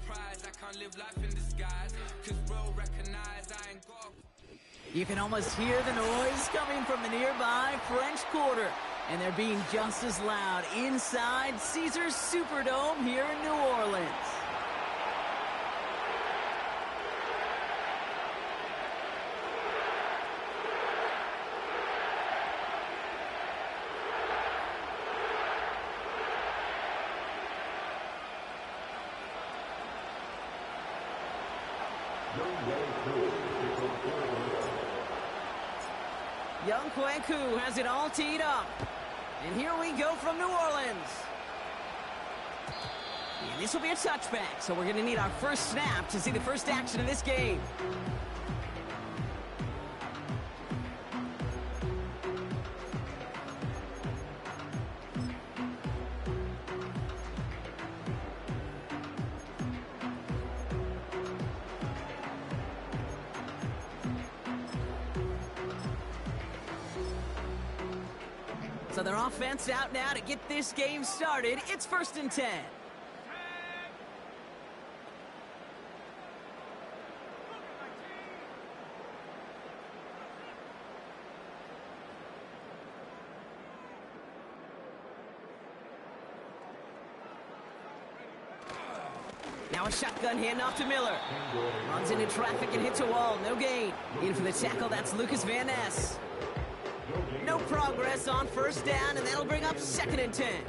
prize. I can't live life in disguise, 'cause bro recognize I ain't got. You can almost hear the noise coming from the nearby French Quarter, and they're being just as loud inside Caesars Superdome here in New Orleans. Young Kweku has it all teed up. And here we go from New Orleans. And this will be a touchback, so we're going to need our first snap to see the first action of this game. So their offense out now to get this game started. It's 1st and 10. Now a shotgun handoff to Miller. Runs into traffic and hits a wall. No gain. In for the tackle, that's Lucas Van Ness. No progress on 1st down, and that'll bring up 2nd and 10.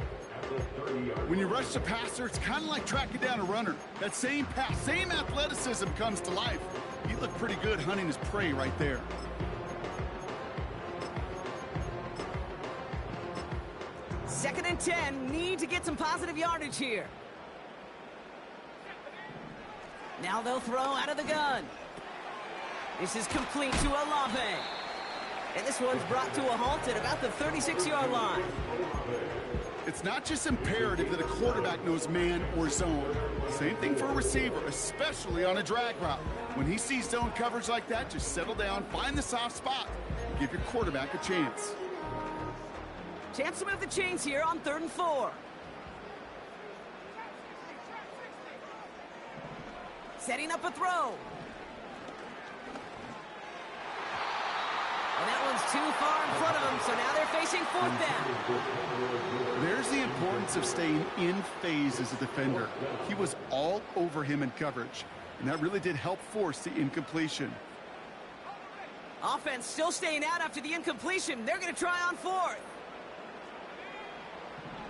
When you rush the passer, it's kind of like tracking down a runner. That same pass, same athleticism comes to life. He looked pretty good hunting his prey right there. Second and 10, need to get some positive yardage here. Now they'll throw out of the gun. This is complete to Olave. And this one's brought to a halt at about the 36-yard line. It's not just imperative that a quarterback knows man or zone. Same thing for a receiver, especially on a drag route. When he sees zone coverage like that, just settle down, find the soft spot, and give your quarterback a chance. Chance to move the chains here on 3rd and 4. Setting up a throw. And that one's too far in front of them, so now they're facing 4th down. There's the importance of staying in phase as a defender. He was all over him in coverage, and that really did help force the incompletion. Offense still staying out after the incompletion. They're going to try on 4th.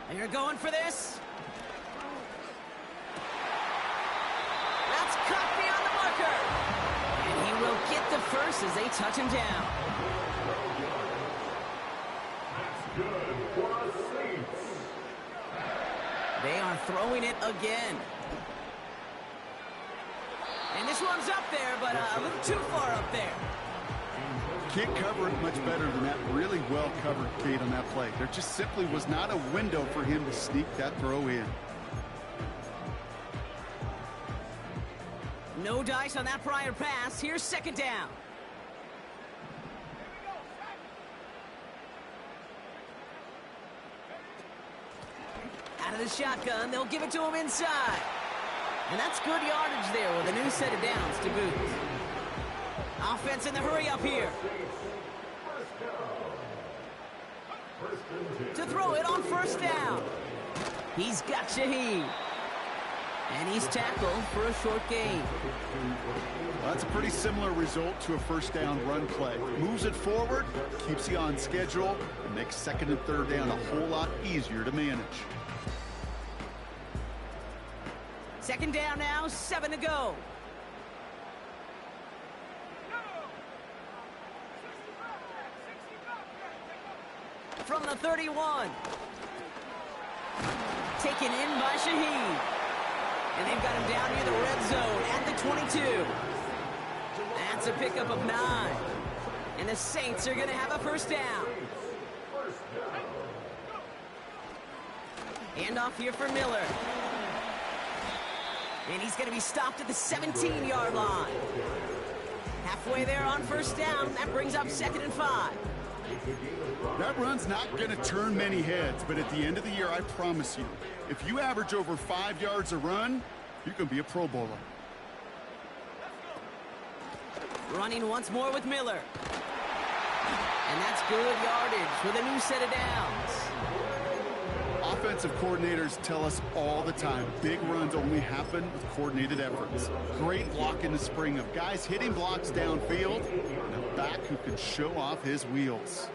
And you're going for this. That's cut beyond the marker. And he will get the first as they touch him down. They are throwing it again. And this one's up there, but a little too far up there. Can't cover it much better than that. Really well covered, Kate, on that play. There just simply was not a window for him to sneak that throw in. No dice on that prior pass. Here's 2nd down. Out of the shotgun, they'll give it to him inside. And that's good yardage there with a new set of downs to boot. Offense in the hurry up here. To throw it on 1st down. He's got Shaheed. And he's tackled for a short gain. Well, that's a pretty similar result to a 1st down run play. Moves it forward, keeps you on schedule, and makes 2nd and 3rd down a whole lot easier to manage. 2nd down now, 7 to go. From the 31. Taken in by Shaheed. And they've got him down near the red zone at the 22. That's a pickup of 9. And the Saints are going to have a 1st down. Handoff here for Miller. And he's going to be stopped at the 17-yard line. Halfway there on 1st down. That brings up 2nd and 5. That run's not going to turn many heads, but at the end of the year, I promise you, if you average over 5 yards a run, You can be a Pro Bowler. Running once more with Miller. And that's good yardage with a new set of downs. Offensive coordinators tell us all the time, big runs only happen with coordinated efforts. Great block in the spring of guys hitting blocks downfield, and a back who can show off his wheels.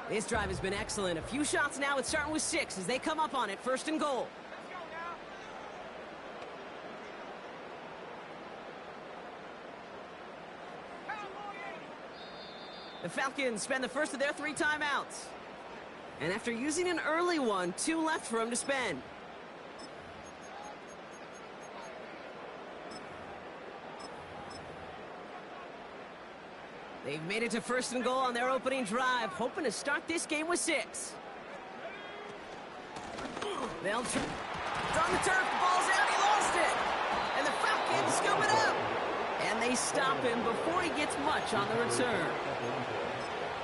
This drive has been excellent. A few shots now. It's starting with 6 as they come up on it. 1st and goal. The Falcons spend the first of their 3 timeouts. And after using an early one, 2 left for them to spend. They've made it to 1st and goal on their opening drive, hoping to start this game with 6. They'll on the turf, the ball's out, he lost it. And the Falcons scoop it up. And they stop him before he gets much on the return.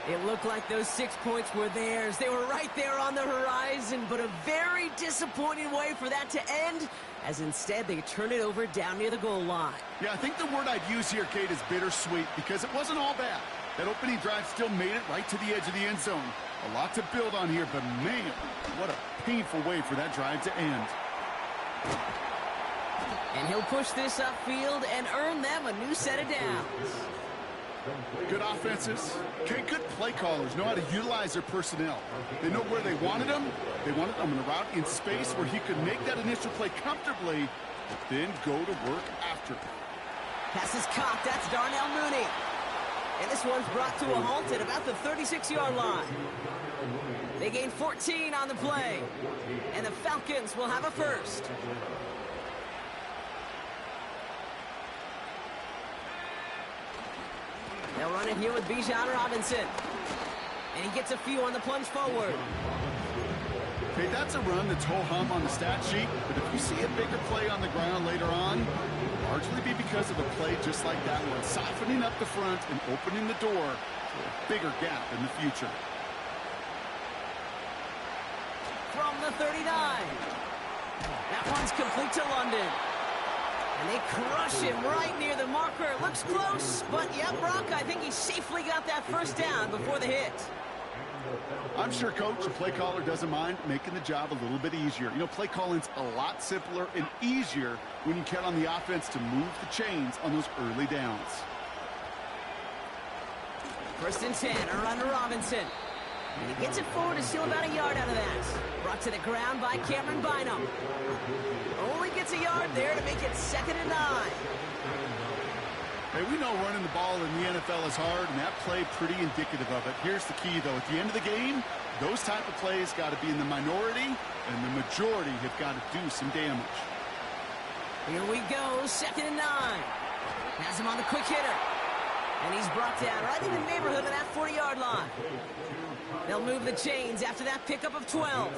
It looked like those 6 points were theirs. They were right there on the horizon, but a very disappointing way for that to end, as instead they turn it over down near the goal line. Yeah, I think the word I'd use here, Kate, is bittersweet, because it wasn't all bad. That opening drive still made it right to the edge of the end zone. A lot to build on here, but man, what a painful way for that drive to end. And he'll push this upfield and earn them a new set of downs. Good offenses. Okay, good play callers know how to utilize their personnel. They know where they wanted them. They wanted them in a route in space where he could make that initial play comfortably, but then go to work after. Pass is caught. That's Darnell Mooney. And this one's brought to a halt at about the 36-yard line. They gain 14 on the play. And the Falcons will have a first. They'll run it here with Bijan Robinson. And he gets a few on the plunge forward. Okay, that's a run that's ho-hum on the stat sheet, but if you see a bigger play on the ground later on, it'll largely be because of a play just like that one, softening up the front and opening the door for a bigger gap in the future. From the 39. That one's complete to London. And they crush him right near the marker. Looks close, but yeah, Brock, I think he safely got that first down before the hit. I'm sure, Coach, the play caller doesn't mind making the job a little bit easier. You know, play calling's a lot simpler and easier when you count on the offense to move the chains on those early downs. 1st and 10, a run to Robinson. And he gets it forward to steal about a yard out of that. Brought to the ground by Cameron Bynum. Only gets a yard there to make it 2nd and 9. Hey, we know running the ball in the NFL is hard, and that play pretty indicative of it. Here's the key, though. At the end of the game, those type of plays got to be in the minority, and the majority have got to do some damage. Here we go, 2nd and 9. Has him on the quick hitter. And he's brought down right in the neighborhood of that 40-yard line. They'll move the chains after that pickup of 12.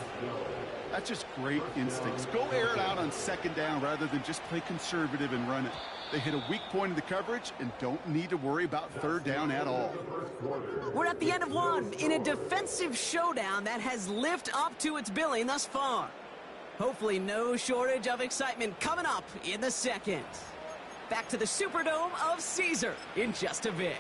That's just great instincts. Go air it out on 2nd down rather than just play conservative and run it. They hit a weak point in the coverage and don't need to worry about 3rd down at all. We're at the end of one in a defensive showdown that has lived up to its billing thus far. Hopefully no shortage of excitement coming up in the second. Back to the Superdome of Caesar in just a bit.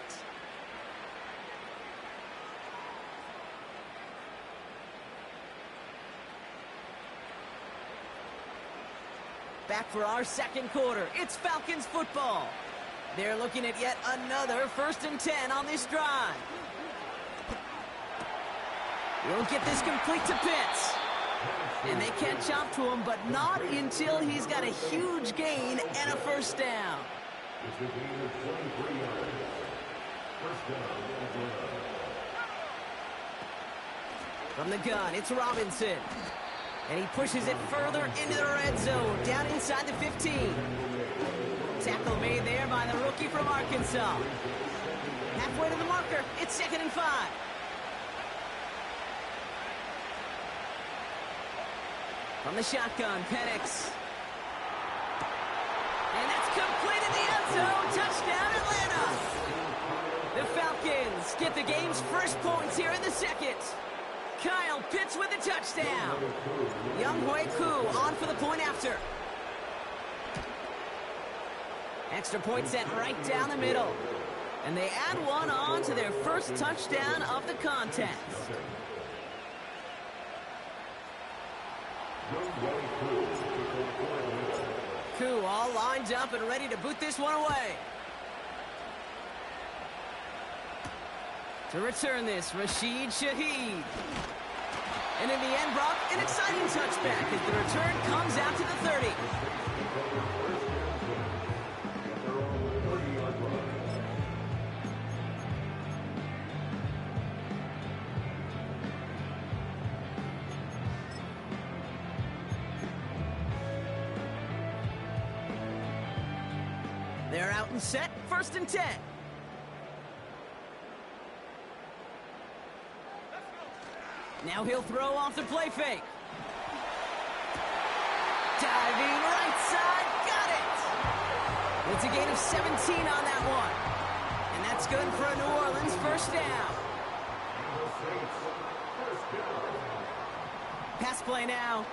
Back for our second quarter. It's Falcons football. They're looking at yet another 1st and 10 on this drive. Won't get this complete to Pitts. And they catch up to him, but not until he's got a huge gain and a 1st down. From the gun, it's Robinson. And he pushes it further into the red zone, down inside the 15. Tackle made there by the rookie from Arkansas. Halfway to the marker, it's 2nd and 5. From the shotgun, Penix. And that's complete in the end zone. Touchdown, Atlanta. The Falcons get the game's first points here in the second. Kyle Pitts with a touchdown. Young Hui Koo on for the point after. Extra point set right down the middle. And they add one on to their first touchdown of the contest. Koo all lined up and ready to boot this one away. To return this, Rashid Shaheed. And in the end, Brock, an exciting touchback as the return comes out to the 30. They're out and set, 1st and 10. Now he'll throw off the play fake. Diving right side, got it! It's a gain of 17 on that one. And that's good for a New Orleans 1st down. Pass play now.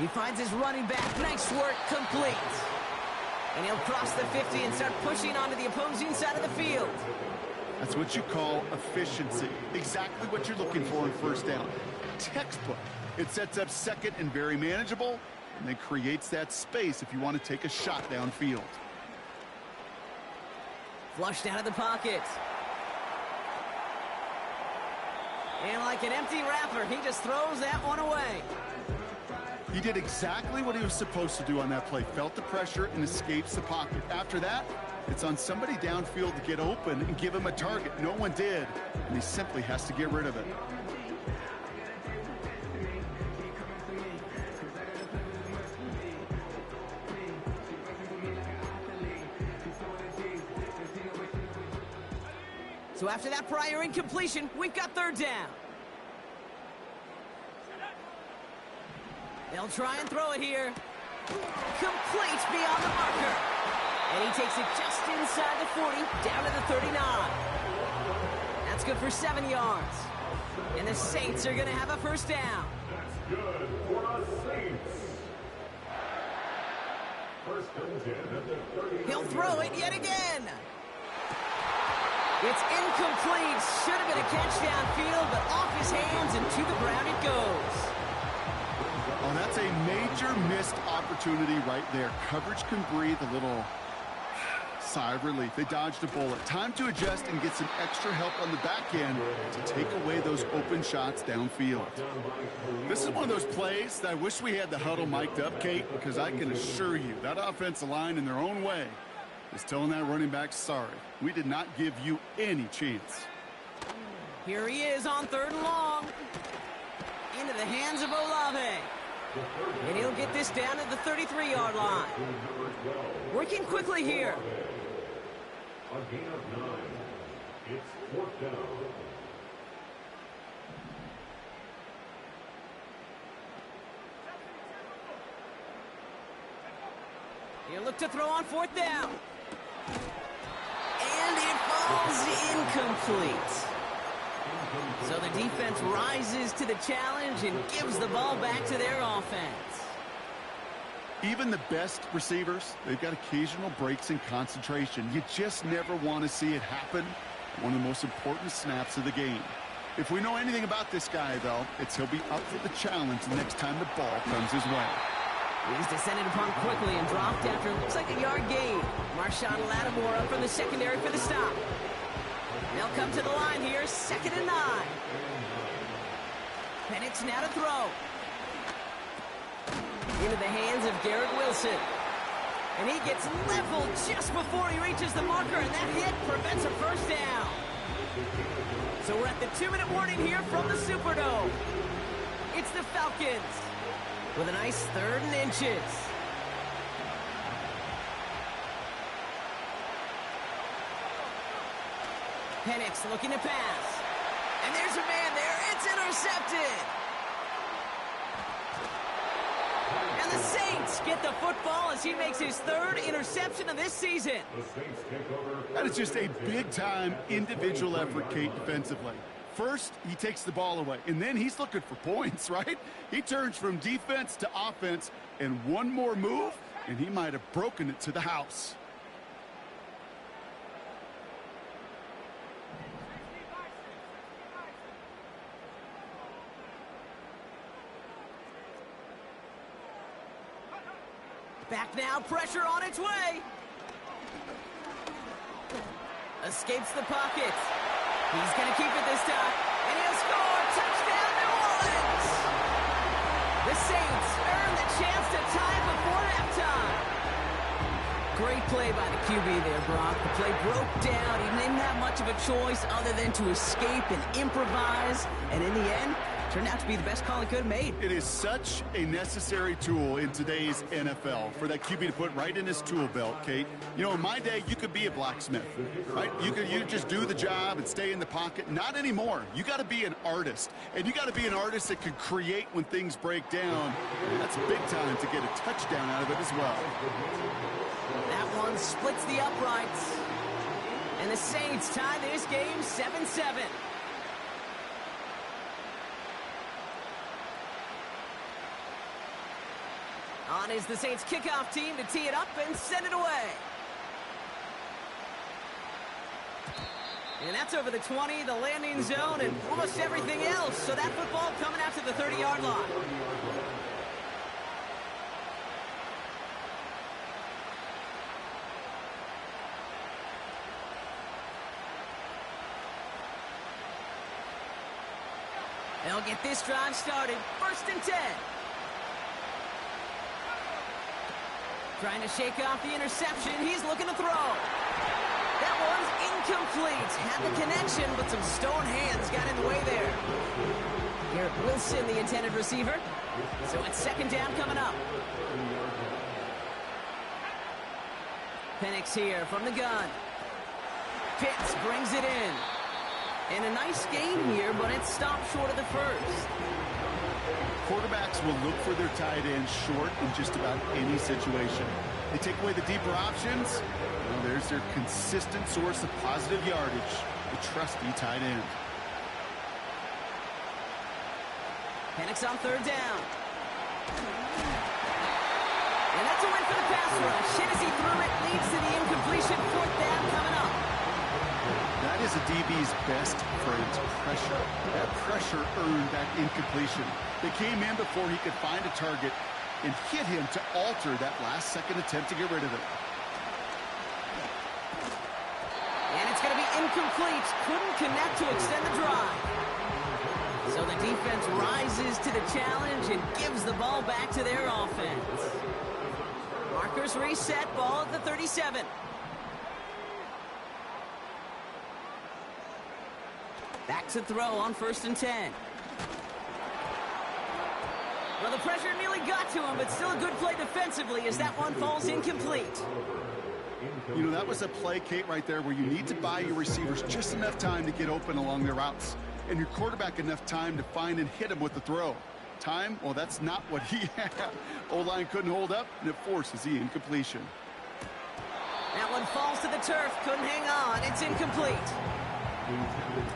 He finds his running back. Nice work, complete. And he'll cross the 50 and start pushing onto the opposing side of the field. That's what you call efficiency. Exactly what you're looking for in 1st down. Textbook. It sets up 2nd and very manageable, and then creates that space if you want to take a shot downfield. Flushed out of the pocket. And like an empty wrapper, he just throws that one away. He did exactly what he was supposed to do on that play. Felt the pressure and escapes the pocket. After that, it's on somebody downfield to get open and give him a target. No one did, and he simply has to get rid of it. So after that prior incompletion, we've got 3rd down. They'll try and throw it here. Complete beyond the marker. And he takes it just inside the 40, down to the 39. That's good for 7 yards. And the Saints are going to have a 1st down. That's good for the Saints. 1st and 10 at the 39. He'll throw it yet again. It's incomplete. Should have been a catch downfield, but off his hands and to the ground it goes. Oh, that's a major missed opportunity right there. Coverage can breathe a little sigh of relief. They dodged a bullet. Time to adjust and get some extra help on the back end to take away those open shots downfield. This is one of those plays that I wish we had the huddle mic'd up, Kate, because I can assure you that offensive line in their own way is telling that running back, sorry, we did not give you any chance. Here he is on 3rd and long. Into the hands of Olave. And he'll get this down to the 33-yard line. Working quickly here. A gain of 9. It's 4th down. He'll look to throw on 4th down. And it falls incomplete. So the defense rises to the challenge and gives the ball back to their offense. Even the best receivers, they've got occasional breaks in concentration. You just never want to see it happen. One of the most important snaps of the game. If we know anything about this guy, though, it's he'll be up for the challenge the next time the ball comes his way. He's descended upon quickly and dropped after it looks like a yard gain. Marshawn Lattimore up from the secondary for the stop. They'll come to the line here, 2nd and 9. Penix now to throw. Into the hands of Garrett Wilson. And he gets leveled just before he reaches the marker, and that hit prevents a 1st down. So we're at the 2-minute warning here from the Superdome. It's the Falcons with a nice 3rd and inches. Penix looking to pass. And there's a man there. It's intercepted. And The Saints get the football as he makes his third interception of this season. The Saints take over. That is just a big-time individual effort, Kate, defensively. First, he takes the ball away, and then he's looking for points, right? He turns from defense to offense, and one more move, and he might have broken it to the house. Back now, pressure on its way. Escapes the pocket. He's going to keep it this time. And he'll score. Touchdown, New Orleans. The Saints earn the chance to tie before halftime. Great play by the QB there, Brock. The play broke down. He didn't have much of a choice other than to escape and improvise. And in the end, turned out to be the best call he could have made. It is such a necessary tool in today's NFL for that QB to put right in his tool belt, Kate. You know, in my day, you could be a blacksmith, right? You just do the job and stay in the pocket. Not anymore. You got to be an artist, and you got to be an artist that can create when things break down. And that's big time to get a touchdown out of it as well. That one splits the uprights. And the Saints tie this game 7-7. On is the Saints kickoff team to tee it up and send it away. And that's over the 20, the landing zone, and almost everything else. So that football coming out to the 30-yard line. They'll get this drive started. 1st and 10. Trying to shake off the interception. He's looking to throw. That one's incomplete. Had the connection, but some stone hands got in the way there. Garrett Wilson, the intended receiver. So it's 2nd down coming up. Penix here from the gun. Pitts brings it in. And a nice game here, but it stopped short of the first. Quarterbacks will look for their tight end short in just about any situation. They take away the deeper options. Well, there's their consistent source of positive yardage, the trusty tight end. Penix on 3rd down. And that's a win for the pass rush. Hit as he threw it, leads to the incompletion. 4th down coming up. That is a DB's best friend, pressure. That pressure earned that incompletion. They came in before he could find a target and hit him to alter that last-second attempt to get rid of it. And it's going to be incomplete. Couldn't connect to extend the drive. So the defense rises to the challenge and gives the ball back to their offense. Markers reset, ball at the 37. Back to throw on 1st and 10. Well, the pressure nearly got to him, but still a good play defensively as that one falls incomplete. You know, that was a play, Kate, right there where you need to buy your receivers just enough time to get open along their routes, and your quarterback enough time to find and hit him with the throw. Time, well, that's not what he had. O-line couldn't hold up, and it forces the incompletion. That one falls to the turf. Couldn't hang on. It's incomplete.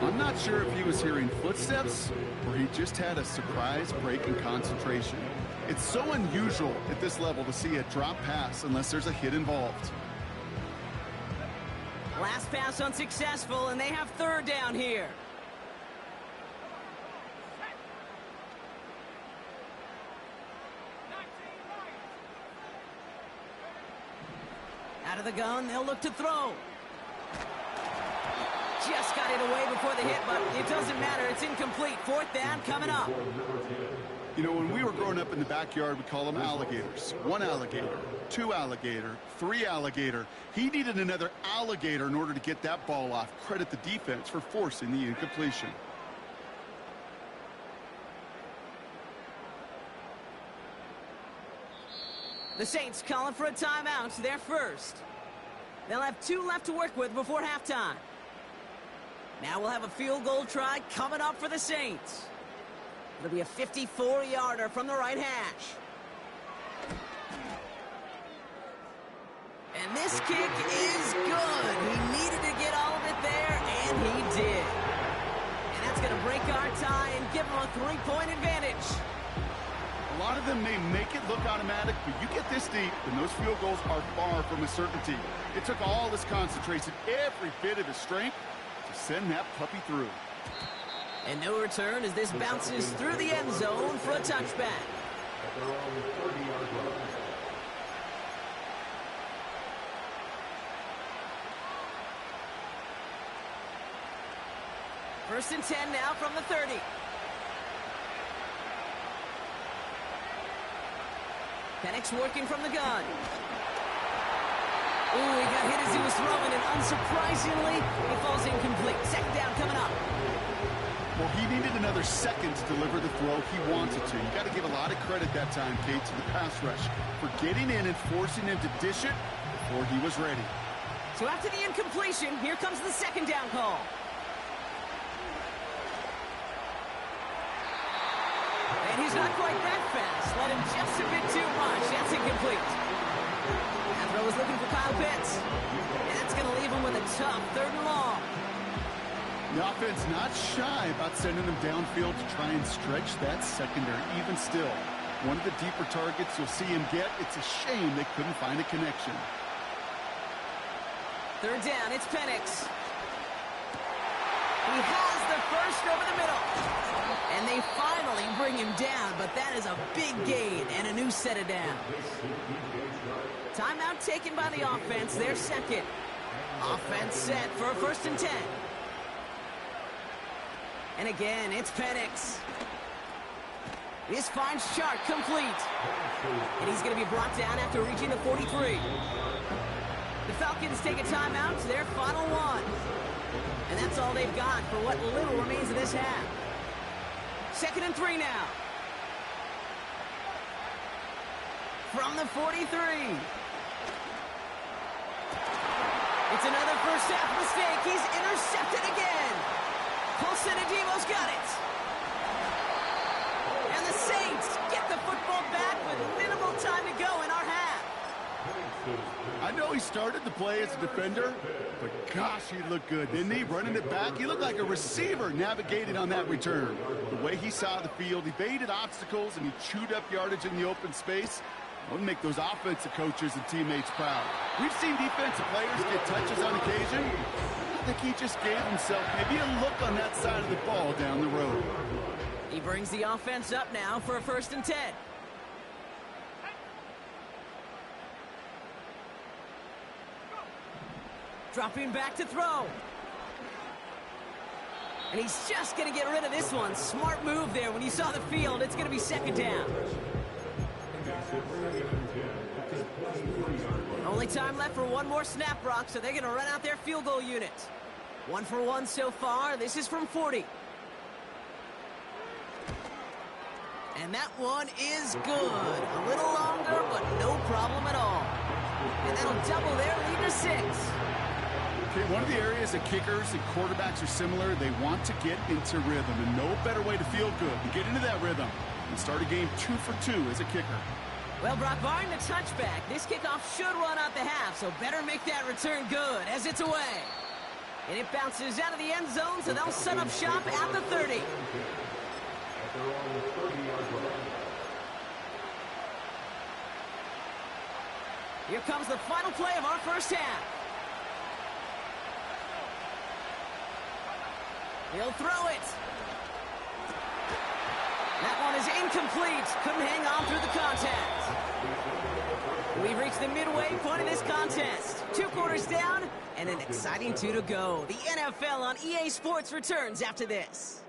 I'm not sure if he was hearing footsteps or he just had a surprise break in concentration. It's so unusual at this level to see a drop pass unless there's a hit involved. Last pass unsuccessful, and they have 3rd down here. Out of the gun, they'll look to throw. Just got it away before the hit, but it doesn't matter. It's incomplete. 4th down coming up. You know, when we were growing up in the backyard, we call them alligators. 1 alligator, 2 alligator, 3 alligator. He needed another alligator in order to get that ball off. Credit the defense for forcing the incompletion. The Saints calling for a timeout. They're first. They'll have 2 left to work with before halftime. Now we'll have a field goal try coming up for the Saints. It'll be a 54-yarder from the right hash. And this kick is good. He needed to get all of it there, and he did. And that's going to break our tie and give him a 3-point advantage. A lot of them may make it look automatic, but you get this deep, and those field goals are far from a certainty. It took all his concentration, every bit of his strength, to send that puppy through. And no return as this bounces through the end zone for a touchback. First and 10 now from the 30. Penix working from the gun. Ooh, he got hit as he was throwing, and unsurprisingly, he falls incomplete. Second down coming up. Well, he needed another second to deliver the throw he wanted to. You got to give a lot of credit that time, Kate, to the pass rush for getting in and forcing him to dish it before he was ready. So after the incompletion, here comes the second down call. And he's not quite that fast. Let him just a bit too much. That's incomplete. That throw was looking for Kyle Pitts. And that's going to leave him with a tough 3rd and long. The offense not shy about sending them downfield to try and stretch that secondary. Even still, one of the deeper targets you'll see him get. It's a shame they couldn't find a connection. 3rd down, it's Penix. He has the first over the middle. And they finally bring him down, but that is a big gain and a new set of downs. Timeout taken by the offense, their second. Offense set for a 1st and 10. And again, it's Penix. This finds Shark complete. And he's going to be brought down after reaching the 43. The Falcons take a timeout to their final one. And that's all they've got for what little remains of this half. 2nd and 3 now. From the 43. It's another first half mistake. He's intercepted again. Paulson Adebo's got it. And the Saints get the football back with minimal time to go in our half. I know he started the play as a defender, but gosh, he looked good, didn't he? Running it back, he looked like a receiver navigating on that return. The way he saw the field, he baited obstacles, and he chewed up yardage in the open space. That would make those offensive coaches and teammates proud. We've seen defensive players get touches on occasion. I think he just gave himself maybe a look on that side of the ball down the road. He brings the offense up now for a 1st and 10. Dropping back to throw. And he's just going to get rid of this one. Smart move there. When you saw the field, it's going to be 2nd down. Only time left for one more snap, Brock, so they're going to run out their field goal unit. 1 for 1 so far. This is from 40. And that one is good. A little longer, but no problem at all. And that'll double their lead to 6. Okay, one of the areas that kickers and quarterbacks are similar, they want to get into rhythm, and no better way to feel good to get into that rhythm and start a game 2 for 2 as a kicker. Well, Brock, barring the touchback, this kickoff should run out the half, so better make that return good as it's away. And it bounces out of the end zone, so they'll set up shop at the 30. Here comes the final play of our first half. He'll throw it. That one is incomplete. Couldn't hang on through the contact. We've reached the midway point of this contest. 2 quarters down and an exciting 2 to go. The NFL on EA Sports returns after this.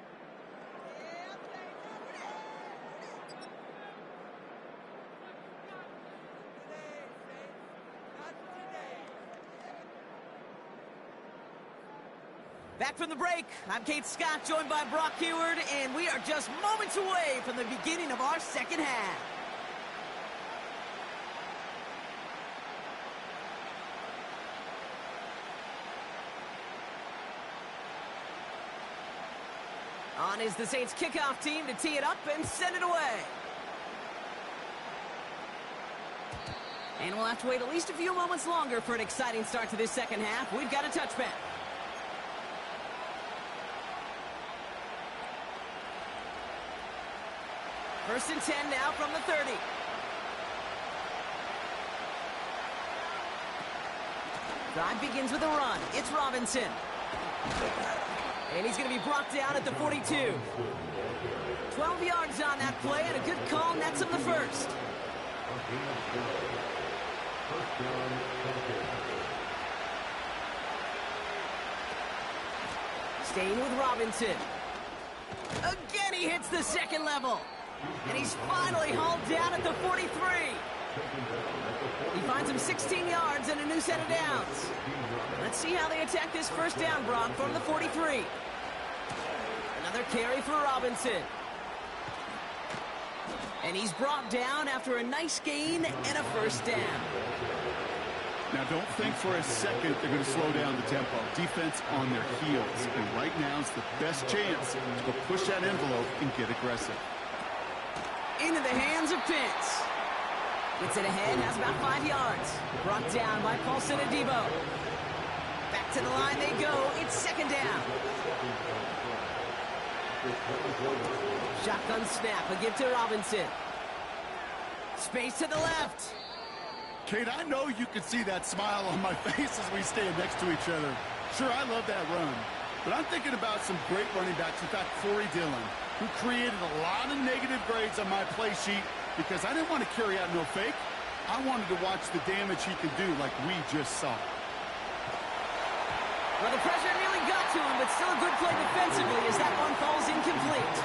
Back from the break, I'm Kate Scott, joined by Brock Heward, and we are just moments away from the beginning of our second half. On is the Saints kickoff team to tee it up and send it away. And we'll have to wait at least a few moments longer for an exciting start to this second half. We've got a touchback. First and 10 now from the 30. Drive begins with a run. It's Robinson. And he's going to be brought down at the 42. 12 yards on that play, and a good call nets him the first. Staying with Robinson. Again, he hits the second level. And he's finally hauled down at the 43. He finds him 16 yards and a new set of downs. Let's see how they attack this first down, Brock, from the 43. Another carry for Robinson. And he's brought down after a nice gain and a first down. Now, don't think for a second they're going to slow down the tempo. Defense on their heels. And right now is the best chance to go push that envelope and get aggressive. Into the hands of Pitts. Gets it ahead, has about 5 yards. Brought down by Paulson Adebo. Back to the line they go. It's second down. Shotgun snap, a give to Robinson. Space to the left. Kate, I know you can see that smile on my face as we stand next to each other. Sure, I love that run. But I'm thinking about some great running backs. In fact, Corey Dillon, who created a lot of negative grades on my play sheet because I didn't want to carry out no fake. I wanted to watch the damage he could do like we just saw. Well, the pressure nearly got to him, but still a good play defensively as that one falls incomplete.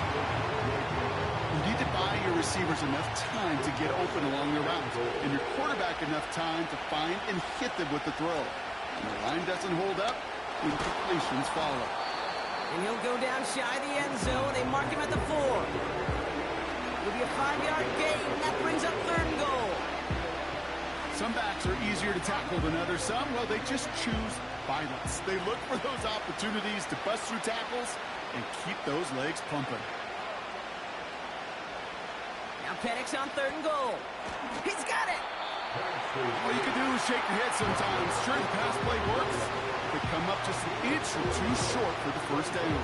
You need to buy your receivers enough time to get open along the route, and your quarterback enough time to find and hit them with the throw. When the line doesn't hold up, incompletions follow. And he'll go down shy of the end zone. They mark him at the 4. It'll be a 5-yard gain, and that brings up third and goal. Some backs are easier to tackle than others. Some, well, they just choose violence. They look for those opportunities to bust through tackles and keep those legs pumping. Now Penix on third and goal. He's got it! All you can do is shake your head sometimes. Sure, the pass play works. They come up just an inch or two short for the first down.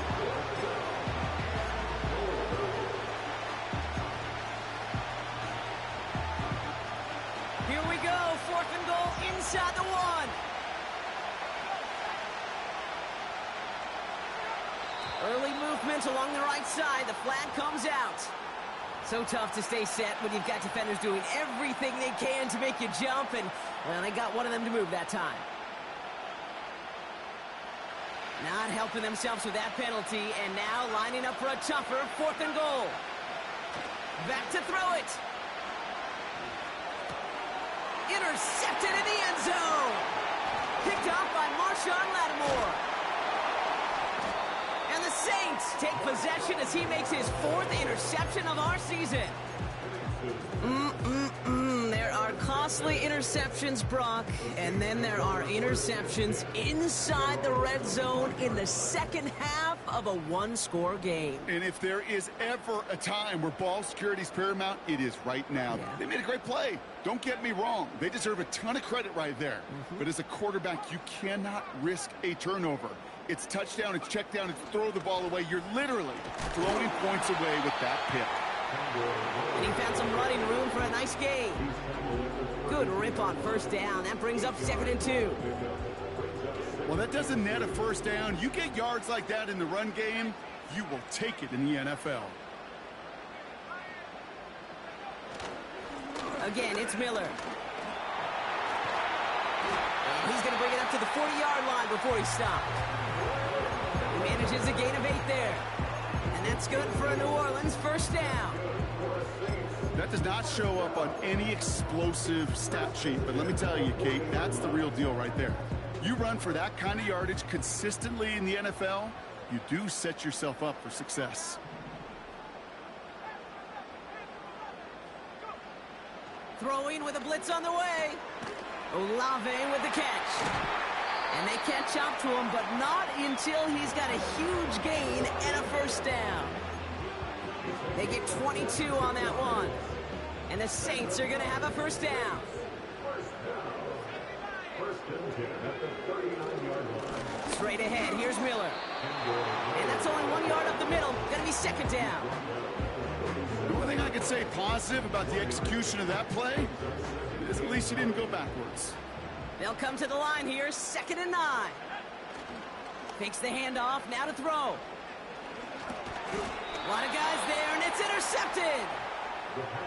Here we go, fourth and goal inside the 1. Early movement along the right side. The flag comes out. So tough to stay set when you've got defenders doing everything they can to make you jump, and, well, they got one of them to move that time. Not helping themselves with that penalty, and now lining up for a tougher fourth and goal. Back to throw it. Intercepted in the end zone. Picked off by Marshawn Lattimore. And the Saints take possession as he makes his 4th interception of our season. There are costly interceptions, Brock, and then there are interceptions inside the red zone in the second half of a one-score game. And if there is ever a time where ball security is paramount, it is right now. Yeah. They made a great play. Don't get me wrong. They deserve a ton of credit right there. But as a quarterback, you cannot risk a turnover. It's touchdown, it's check down, it's throw the ball away. You're literally throwing points away with that pick. And he found some running room for a nice gain. Good rip on first down. That brings up 2nd and 2. Well, that doesn't net a first down. You get yards like that in the run game, you will take it in the NFL. Again, it's Miller. And he's going to bring it up to the 40-yard line before he stopped. He manages a gain of 8 there. And that's good for a New Orleans first down. That does not show up on any explosive stat sheet, but let me tell you, Kate, that's the real deal right there. You run for that kind of yardage consistently in the NFL, you do set yourself up for success. Throwing with a blitz on the way. Olave with the catch. And they catch up to him, but not until he's got a huge gain and a first down. They get 22 on that one. And the Saints are going to have a first down. at the 39-yard line. Straight ahead, here's Miller. And that's only 1 yard up the middle. Gonna be second down. The only thing I could say positive about the execution of that play is at least he didn't go backwards. They'll come to the line here, 2nd and 9. Fakes the handoff, now to throw. A lot of guys there, and it's intercepted.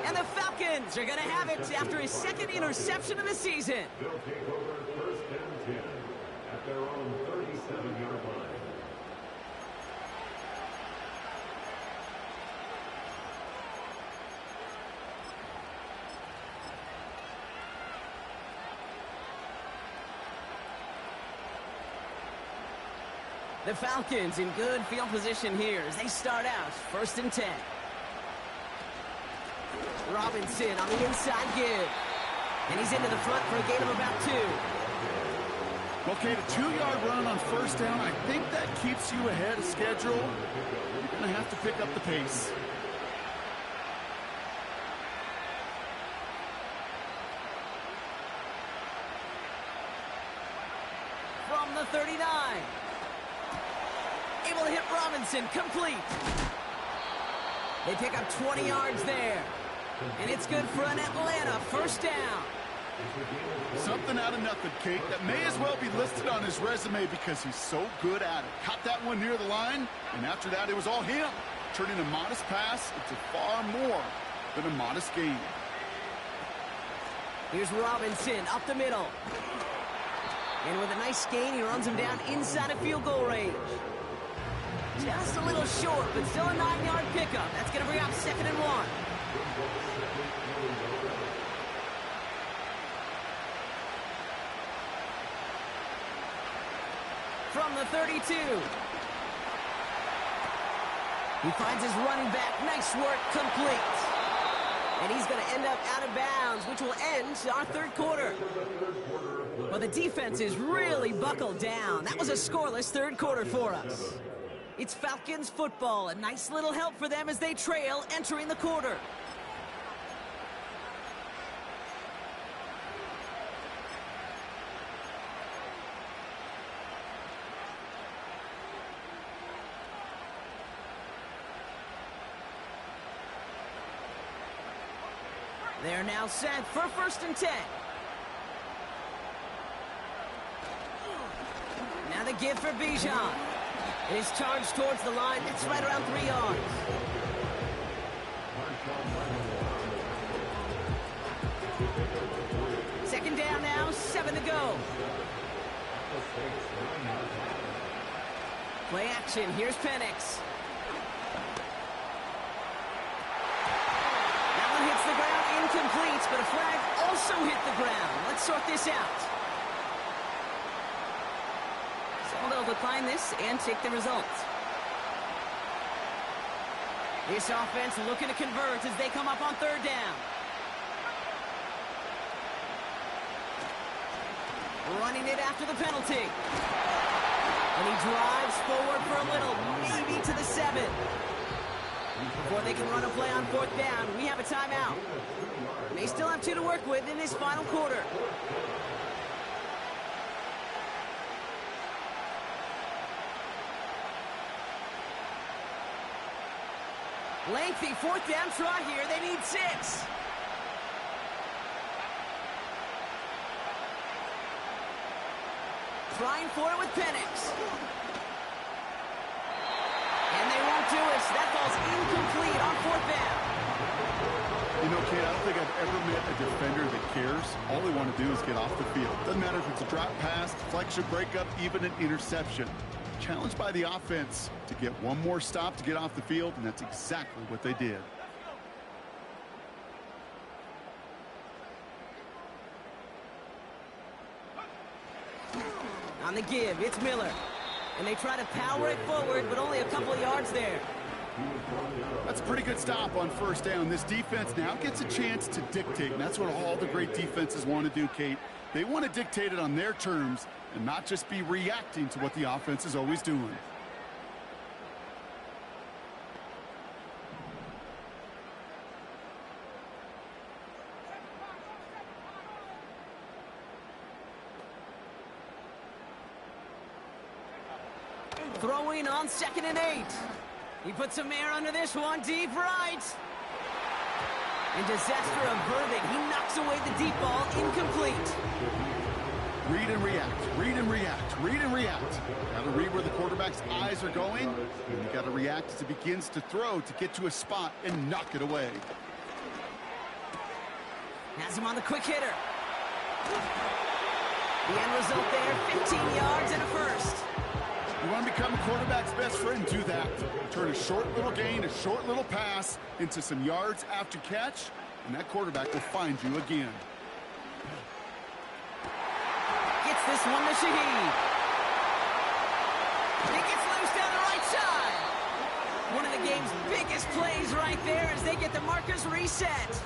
And the Falcons are going to have it after his 2nd interception of the season. They'll take over 1st and 10 at their own 37-yard line. The Falcons in good field position here as they start out 1st and 10. Robinson on the inside give. And he's into the front for a gain of about 2. Okay, the 2-yard run on 1st down, I think that keeps you ahead of schedule. You're going to have to pick up the pace. From the 39. Able to hit Robinson, complete. They pick up 20 yards there. And it's good for an Atlanta 1st down. Something out of nothing, Kate. That may as well be listed on his resume because he's so good at it. Caught that one near the line, and after that it was all him. Turning a modest pass into far more than a modest gain. Here's Robinson up the middle. And with a nice gain, he runs him down inside of field goal range. Just a little short, but still a 9-yard pickup. That's going to bring up 2nd and 1. From the 32. He finds his running back. Nice work, complete. And he's going to end up out of bounds, which will end our 3rd quarter. Well, the defense is really buckled down. That was a scoreless 3rd quarter for us. It's Falcons football. A nice little help for them as they trail entering the quarter. They're now set for 1st and 10. Now the give for Bijan. It is charged towards the line. That's right around 3 yards. Second down now, 7 to go. Play action. Here's Penix. That one hits the ground, incomplete, but a flag also hit the ground. Let's sort this out. So they'll decline this and take the results. This offense looking to convert as they come up on 3rd down. Running it after the penalty. And he drives forward for a little, maybe to the 7. Before they can run a play on 4th down, we have a timeout. And they still have 2 to work with in this final quarter. Lengthy 4th down try here. They need 6. Trying for it with Penix. And they won't do it. That ball's incomplete on 4th down. You know, Kate, I don't think I've ever met a defender that cares. All they want to do is get off the field. Doesn't matter if it's a drop pass, deflection, breakup, even an interception. Challenged by the offense to get one more stop to get off the field, and that's exactly what they did. On the give, it's Miller. And they try to power it forward, but only a couple of yards there. That's a pretty good stop on 1st down. This defense now gets a chance to dictate, and that's what all the great defenses want to do, Kate. They want to dictate it on their terms and not just be reacting to what the offense is always doing. Throwing on 2nd and 8. He puts some air under this one, deep right. And disaster averted. He knocks away the deep ball, incomplete. Read and react, read and react, read and react. Got to read where the quarterback's eyes are going, and you got to react as he begins to throw to get to a spot and knock it away. Has him on the quick hitter. The end result there, 15 yards and a first. You want to become a quarterback's best friend, do that. Turn a short little gain, a short little pass into some yards after catch, and that quarterback will find you again. Gets this one to Shaheed. He gets loose down the right side. One of the game's biggest plays right there as they get the markers reset.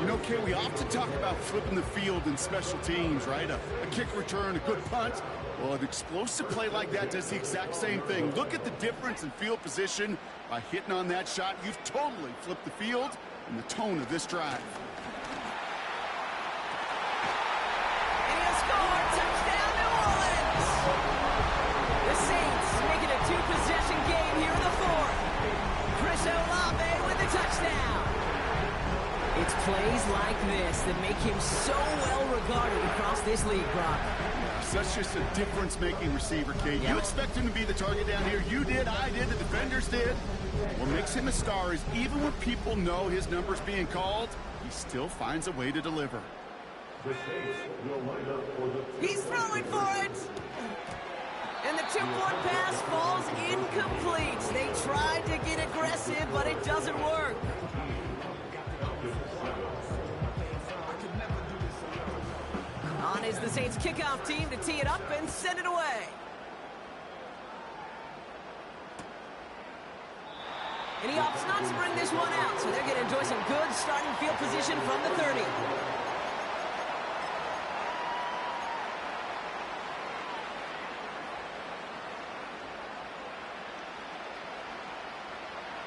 You know, Kay, we often talk about flipping the field in special teams, right? A kick return, a good punt. Well, an explosive play like that does the exact same thing. Look at the difference in field position. By hitting on that shot, you've totally flipped the field and the tone of this drive. And he'll score! Touchdown, New Orleans! The Saints make it a 2-possession game here in the 4th. Chris Olave with the touchdown. It's plays like this that make him so well regarded across this league, Brock. That's just a difference-making receiver, Kate. You expect him to be the target down here. You did, I did, the defenders did. What makes him a star is even when people know his number's being called, he still finds a way to deliver. He's throwing for it! And the 2-point pass falls incomplete. They tried to get aggressive, but it doesn't work. On is the Saints kickoff team to tee it up and send it away. And he opts not to bring this one out, so they're going to enjoy some good starting field position from the 30.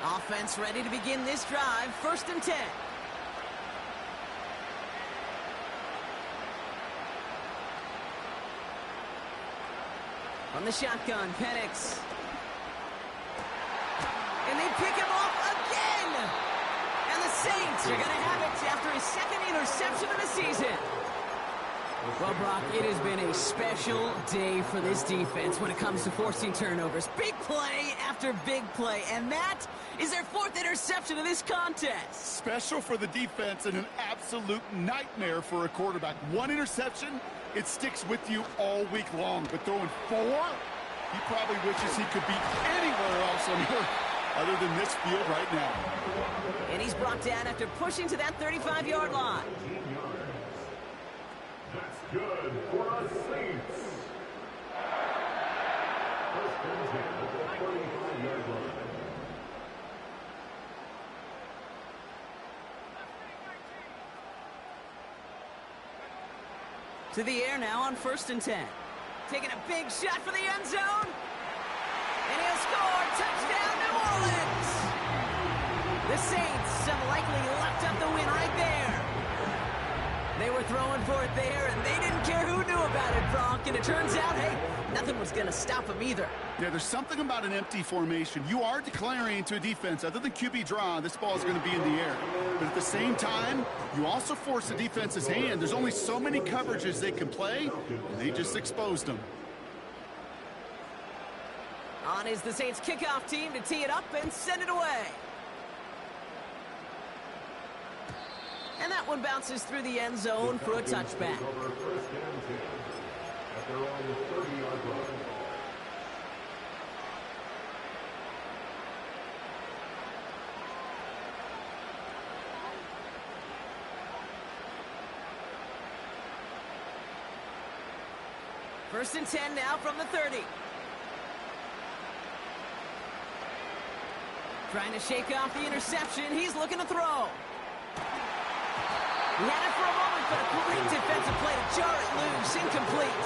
Offense ready to begin this drive, 1st and 10. On the shotgun, Penix. And they pick him off again! And the Saints are going to have it after his 2nd interception of the season. Well, Brock, it has been a special day for this defense when it comes to forcing turnovers. Big play after big play, and that is their 4th interception of this contest. Special for the defense and an absolute nightmare for a quarterback. 1 interception, it sticks with you all week long. But throwing 4, he probably wishes he could be anywhere else on earth other than this field right now. And he's brought down after pushing to that 35-yard line. That's good for the Saints. First and 10 at the 35-yard line. To the air now on 1st and 10. Taking a big shot for the end zone. And he'll score. Touchdown, New Orleans. The Saints have likely left up the win right there. They were throwing for it there, and they didn't care who knew about it, Brock. And it turns out, hey, nothing was going to stop them either. Yeah, there's something about an empty formation. You are declaring to a defense, other than QB draw, this ball is going to be in the air. But at the same time, you also force the defense's hand. There's only so many coverages they can play, and they just exposed them. On is the Saints kickoff team to tee it up and send it away. And that one bounces through the end zone for a touchback. First and 10 now from the 30. Trying to shake off the interception. He's looking to throw. He had it for a moment, but a great defensive play to jar it loose. Incomplete.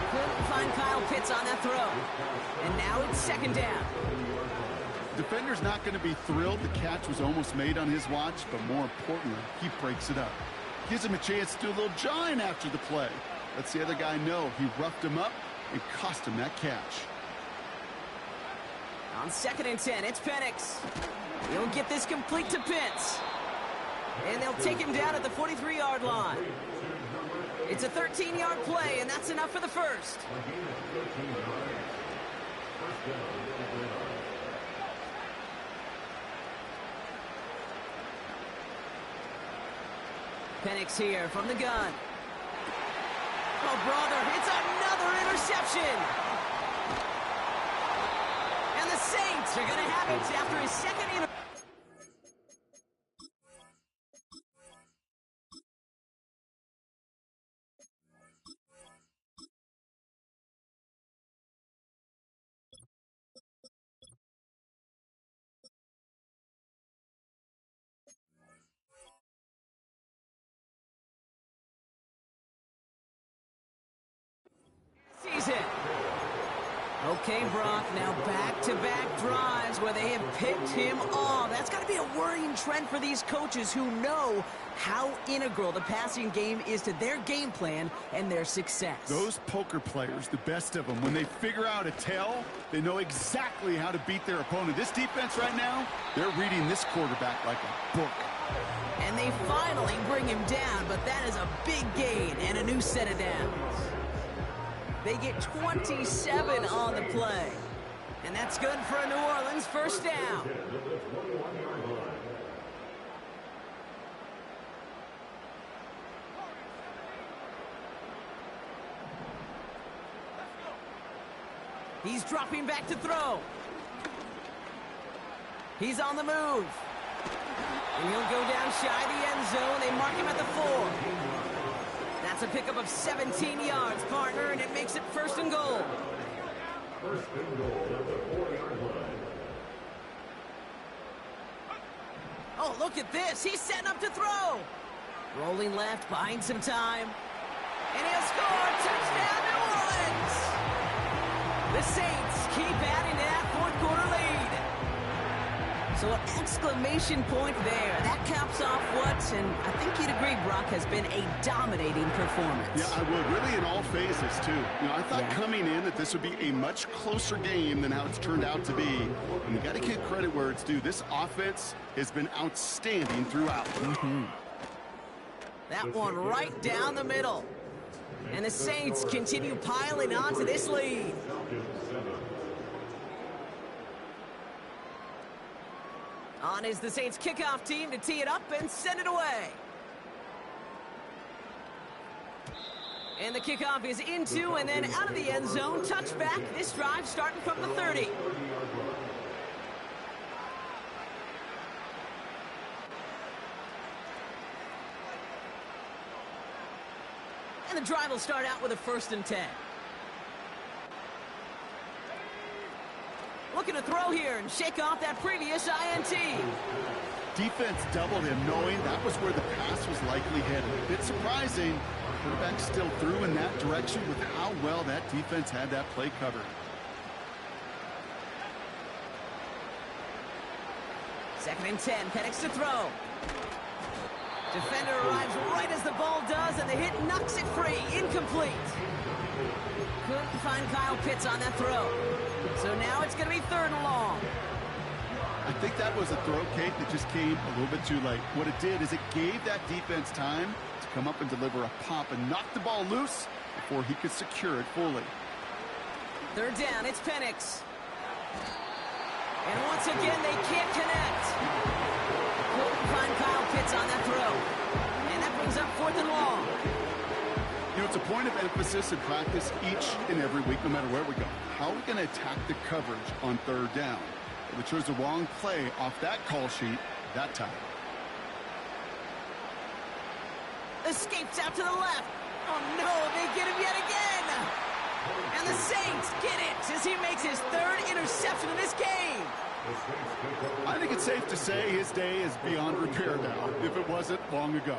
Couldn't find Kyle Pitts on that throw. And now it's 2nd down. Defender's not going to be thrilled the catch was almost made on his watch, but more importantly, he breaks it up. Gives him a chance to do a little jawing after the play. Lets the other guy know he roughed him up and cost him that catch. On 2nd and 10, it's Penix. He'll get this complete to Pitts. And they'll take him down at the 43-yard line. It's a 13-yard play, and that's enough for the first. Penix here from the gun. Oh, brother, it's another interception. And the Saints are going to have it after his second interception. Season. Okay, Brock, now back-to-back drives where they have picked him off. That's got to be a worrying trend for these coaches who know how integral the passing game is to their game plan and their success. Those poker players, the best of them, when they figure out a tell, they know exactly how to beat their opponent. This defense right now, they're reading this quarterback like a book. And they finally bring him down, but that is a big gain and a new set of downs. They get 27 on the play. And that's good for a New Orleans first down. He's dropping back to throw. He's on the move. And he'll go down shy of the end zone. They mark him at the 4. That's a pickup of 17 yards, partner, and it makes it 1st and goal. 1st and goal at the 4-yard line. Oh, look at this. He's setting up to throw. Rolling left, buying some time. And he'll score. Touchdown, New Orleans. The Saints keep adding to that 4th quarter lead. So an exclamation point there. That caps off what, and I think you'd agree, Brock, has been a dominating performance. Yeah, I would. Really in all phases, too. You know, I thought coming in that this would be a much closer game than how it's turned out to be. And you got to give credit where it's due. This offense has been outstanding throughout. That one right down the middle. And the Saints continue piling on to this lead. On is the Saints kickoff team to tee it up and send it away. And the kickoff is into and then out of the end zone. Touchback. This drive starting from the 30. And the drive will start out with a 1st and 10. Looking to throw here and shake off that previous INT. Defense doubled him, knowing that was where the pass was likely headed. A bit surprising. Quarterback still threw in that direction with how well that defense had that play covered. 2nd and 10, Penix to throw. Defender arrives right as the ball does, and the hit knocks it free. Incomplete. Couldn't find Kyle Pitts on that throw. So now it's going to be 3rd and long. I think that was a throw, Kate, that just came a little bit too late. What it did is it gave that defense time to come up and deliver a pop and knock the ball loose before he could secure it fully. 3rd down, it's Penix. And once again, they can't connect. Couldn't find Kyle Pitts on that throw. And that brings up 4th and long. You know, it's a point of emphasis in practice each and every week, no matter where we go. How are we going to attack the coverage on 3rd down? We chose the wrong play off that call sheet that time. Escapes out to the left. Oh, no, they get him yet again. And the Saints get it as he makes his 3rd interception of this game. I think it's safe to say his day is beyond repair now, if it wasn't long ago.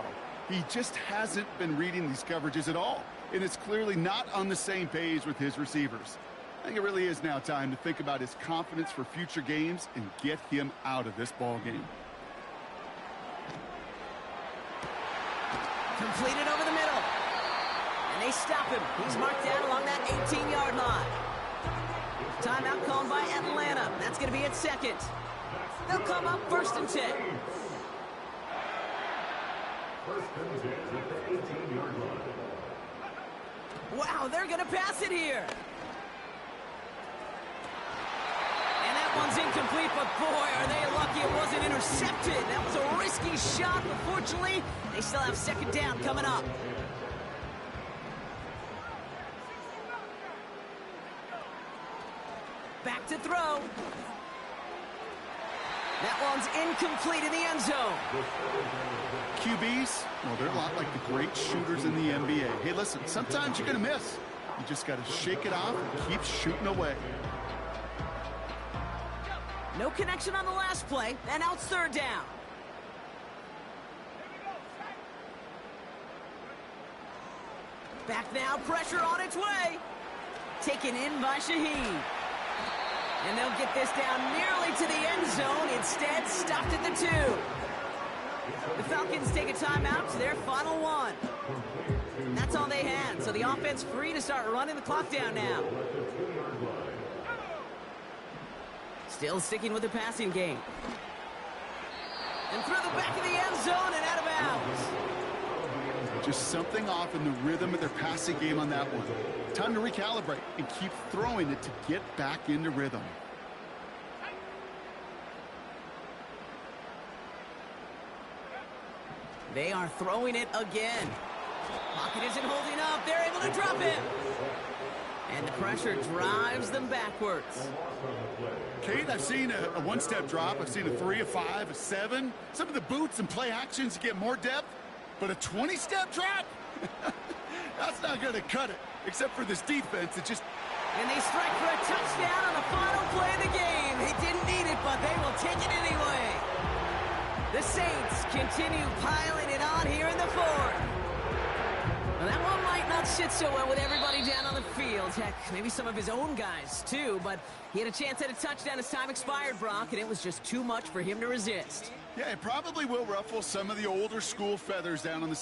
He just hasn't been reading these coverages at all, and it's clearly not on the same page with his receivers. I think it really is now time to think about his confidence for future games and get him out of this ball game. Completed over the middle. And they stop him. He's marked down along that 18-yard line. Timeout called by Atlanta. That's going to be at second. They'll come up 1st and 10. First and 10 at the 18-yard line. Wow, they're going to pass it here. And that one's incomplete, but boy, are they lucky it wasn't intercepted. That was a risky shot, but fortunately, they still have 2nd down coming up. Back to throw. That one's incomplete in the end zone. QBs, well, they're a lot like the great shooters in the NBA. Hey, listen, sometimes you're going to miss. You just got to shake it off and keep shooting away. No connection on the last play, and now it's 3rd down. Back now, pressure on its way. Taken in by Shaheed. And they'll get this down nearly to the end zone. Instead, stopped at the 2. The Falcons take a timeout to their final one. That's all they had, so the offense free to start running the clock down now. Still sticking with the passing game. And through the back of the end zone and out of bounds. Just something off in the rhythm of their passing game on that one. Time to recalibrate and keep throwing it to get back into rhythm. They are throwing it again. Pocket isn't holding up. They're able to drop it. And the pressure drives them backwards. Kate, I've seen a one-step drop. I've seen a 3, a 5, a 7. Some of the boots and play actions get more depth. But a 20-step drop? That's not going to cut it, except for this defense that just... And they strike for a touchdown on the final play of the game. They didn't need it, but they will take it anyway. The Saints continue piling it on here in the 4th. Well, that one might not sit so well with everybody down on the field. Heck, maybe some of his own guys, too. But he had a chance at a touchdown as time expired, Brock, and it was just too much for him to resist. Yeah, it probably will ruffle some of the older school feathers down on the